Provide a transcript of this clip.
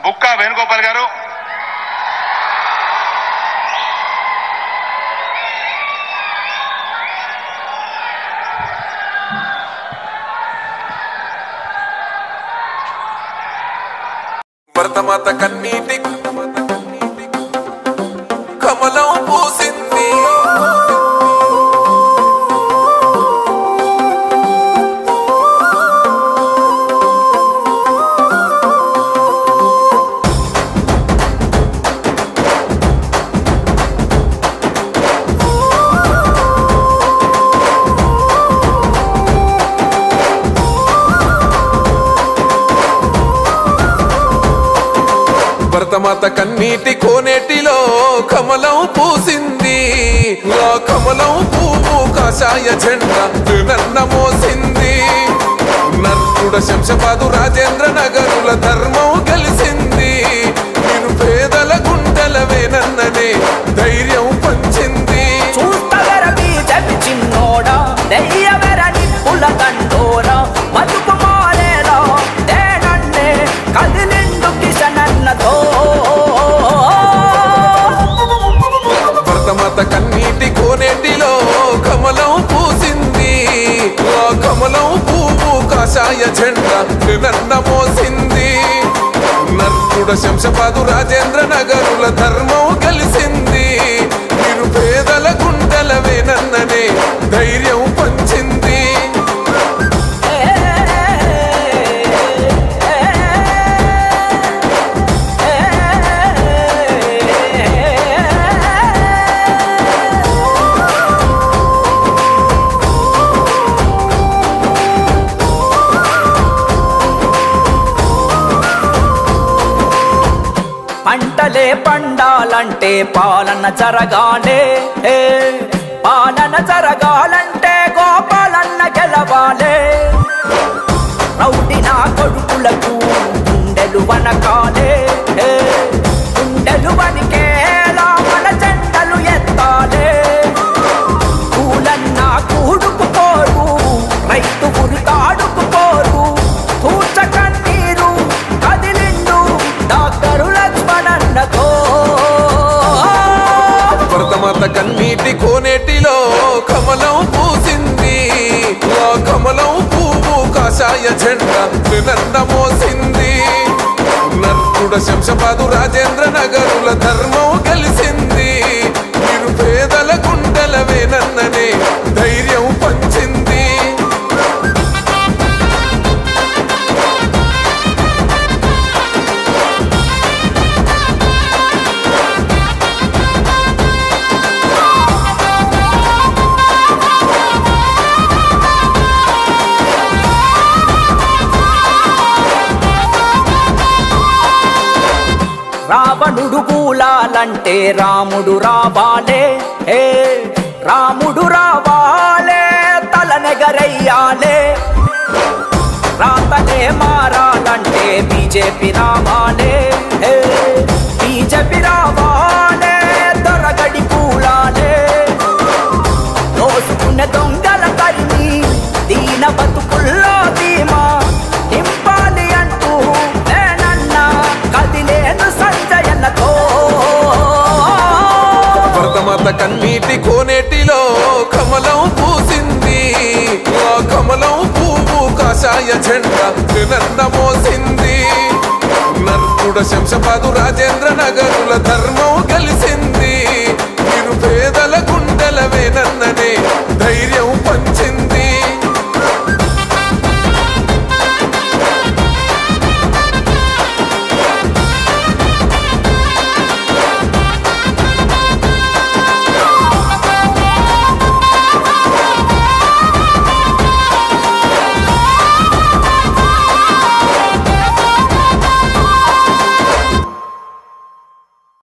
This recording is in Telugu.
బుక్కా వేణుగోపాల్ గారు, భరతమాత కన్నీటి కమలం పూసింది. భరతమాత కన్నీటి కోనేటిలో కమలం పూసింది. ఆ కమలం పువ్వు కాషాయ జెండా నన్న మోసింది. నర్కుడ శంషాబాదు రాజేంద్ర నగరుల ధర్మం గెలిసింది. నేను పేదల గుండెల వేనన్ననే ధైర్యం పంచింది. భరతమాత కన్నీటి కోనేటిలో కమలం పూసింది. ఆ కమలం పువ్వు కాషాయ జెండా నన్న మోసింది. నర్కుడ శంషాబాదు రాజేంద్ర నగరుల ధర్మం గెలిసింది. మీరు పేదల గుండెల వేనన్ననే ధైర్యం పంచింది. పంటలే పండాలంటే పాలన జరగాలే, పాలన జరగాలంటే గోపాలన్న గెలవాలే. రౌడీ నా కొడుకులకు గుండెలు వనకాలే, గుండెలు వనికేలా మన జెండలు ఎత్తాలే. పూలన్న కూడుకుపోరు, రైతు ఉరితాడుకుపోరు. తూచ కన్నీరు కదిలిండు డాక్టరు లక్ష్మణన్నతో. భరతమాత కన్నీటి కోనేటిలో కమలం పూసింది. ఆ కమలం పువ్వు కాషాయ జెండా నన్న మోసింది. నర్కుడ శంషాబాదు రాజేంద్ర నగరుల ధర్మం గెలిసింది. మీరు పేదల గుండెల వేనన్ననే ధైర్యం పంచింది. రావణుడు కూలాలంటే రాముడు రావాలే, రాముడు రావాలే. తలనెగరయ్యాలే. రాతలే మారాలంటే బీజేపీ రావాలే, బీజేపీ రావాలే. దొరగడి కూలాలే. దోసుకున్న దొంగల తరిమి దీన బతుకుల్లో ధీమా నింపాలి అంటూ నేనన్న కదిలేను సంజయన్నతో. భరతమాత కన్నీటి కోనేటిలో కమలం పూసింది. ఆ కమలం పువ్వు కాషాయ జెండా నన్న మోసింది. నర్కుడ శంషాబాదు రాజేంద్ర నగరుల ధర్మం